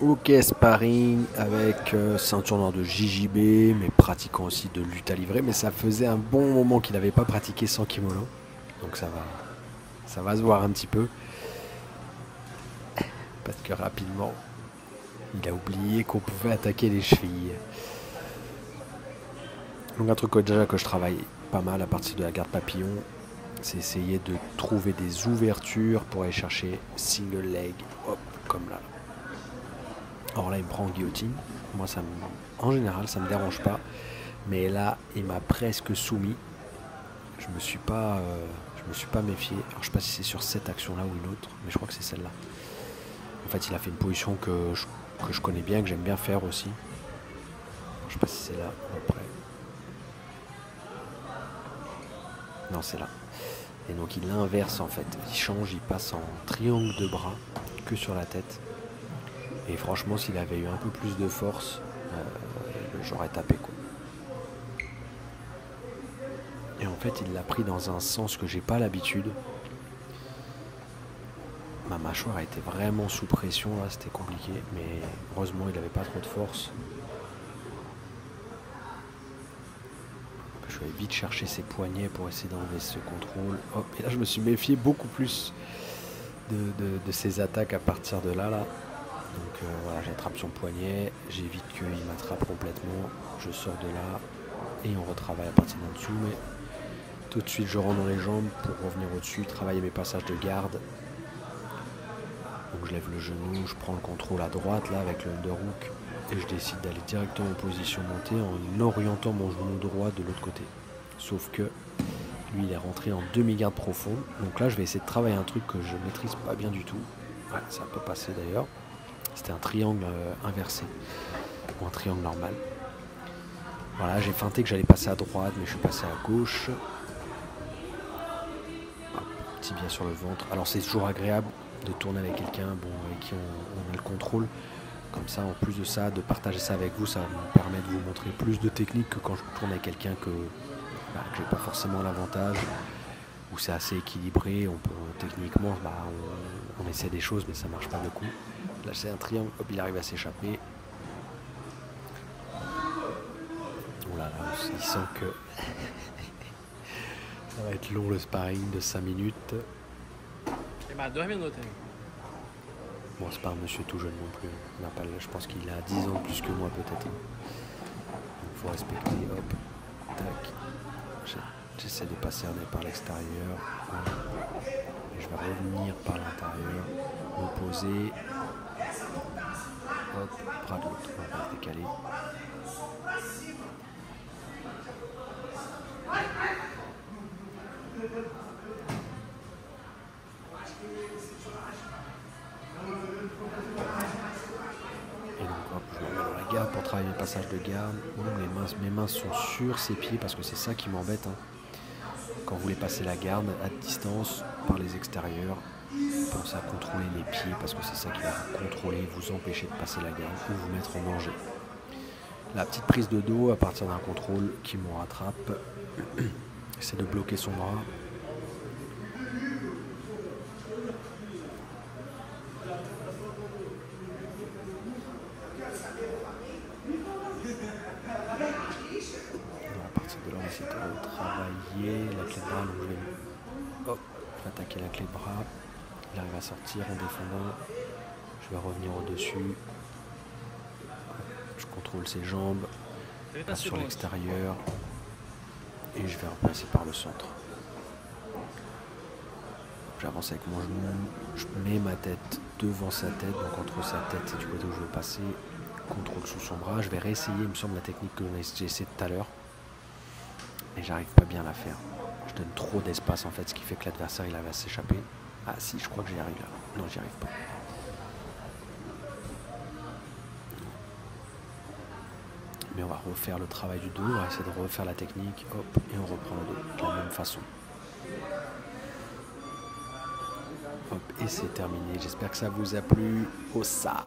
Ok, sparring avec ceinture noire de JJB, mais pratiquant aussi de lutte à livrer. Mais ça faisait un bon moment qu'il n'avait pas pratiqué sans kimono. Donc ça va se voir un petit peu. Parce que rapidement, il a oublié qu'on pouvait attaquer les chevilles. Donc un truc déjà que je travaille pas mal à partir de la garde papillon, c'est essayer de trouver des ouvertures pour aller chercher single leg, hop, comme là. Alors là, il me prend en guillotine. Moi, en général, ça me dérange pas. Mais là, il m'a presque soumis. Je me suis pas méfié. Alors, je sais pas si c'est sur cette action-là ou une autre, mais je crois que c'est celle-là. En fait, il a fait une position que je connais bien, que j'aime bien faire aussi. Alors, je sais pas si c'est là ou après. Non, c'est là. Et donc, il inverse en fait. Il change, il passe en triangle de bras que sur la tête. Et franchement, s'il avait eu un peu plus de force, j'aurais tapé quoi. Et en fait, il l'a pris dans un sens que j'ai pas l'habitude. Ma mâchoire a été vraiment sous pression là, c'était compliqué, mais heureusement il avait pas trop de force. Je vais vite chercher ses poignets pour essayer d'enlever ce contrôle. Hop, et là je me suis méfié beaucoup plus de ses attaques à partir de là. Donc voilà, j'attrape son poignet, j'évite qu'il m'attrape complètement, je sors de là et on retravaille à partir d'en dessous. Mais tout de suite je rentre dans les jambes pour revenir au-dessus, travailler mes passages de garde. Donc je lève le genou, je prends le contrôle à droite là avec le underhook et je décide d'aller directement en position montée en orientant mon genou droit de l'autre côté. Sauf que lui il est rentré en demi-garde profonde. Donc là je vais essayer de travailler un truc que je maîtrise pas bien du tout. Ouais, ça peut passer d'ailleurs. C'était un triangle inversé ou un triangle normal. Voilà, j'ai feinté que j'allais passer à droite mais je suis passé à gauche. Tibia sur le ventre. Alors c'est toujours agréable de tourner avec quelqu'un avec qui on a le contrôle. Comme ça, en plus de ça, de partager ça avec vous, ça me permet de vous montrer plus de techniques que quand je tourne avec quelqu'un que j'ai pas forcément l'avantage, où c'est assez équilibré, techniquement, on essaie des choses, mais ça marche pas beaucoup. Là, c'est un triangle, hop, il arrive à s'échapper. Oh là là, il sent que ça va être long le sparring de 5 minutes. Bah, 2 minutes. Bon, c'est pas un monsieur tout jeune non plus. Je pense qu'il a 10 ans plus que moi peut-être. Il faut respecter, hop, tac. J'essaie de passer par l'extérieur. Et je vais revenir par l'intérieur, me poser. Hop, bras de l'autre, on va se décaler. Et donc hop, je me mets dans la garde pour travailler le passage de garde. Mes mains sont sur ses pieds parce que c'est ça qui m'embête. Quand vous voulez passer la garde à distance par les extérieurs, pensez à contrôler les pieds parce que c'est ça qui va vous contrôler, vous empêcher de passer la garde ou vous mettre en danger. La petite prise de dos à partir d'un contrôle qui me rattrape, c'est de bloquer son bras. À partir de là, on essaie de travailler la clé de bras. Donc je vais attaquer la clé de bras. Il arrive à sortir en défendant. Je vais revenir au-dessus. Je contrôle ses jambes. Passe sur l'extérieur. Et je vais repasser par le centre. J'avance avec mon genou. Je mets ma tête devant sa tête. Donc entre sa tête et du côté où je veux passer. Contrôle sous son bras. Je vais réessayer, il me semble, la technique que j'ai essayé tout à l'heure. Mais j'arrive pas bien à la faire. Je donne trop d'espace en fait, ce qui fait que l'adversaire il arrive à s'échapper. Ah si, je crois que j'y arrive là. Non, j'y arrive pas. Mais on va refaire le travail du dos, on va essayer de refaire la technique, hop, et on reprend le dos de la même façon. Hop, et c'est terminé. J'espère que ça vous a plu. Au ça.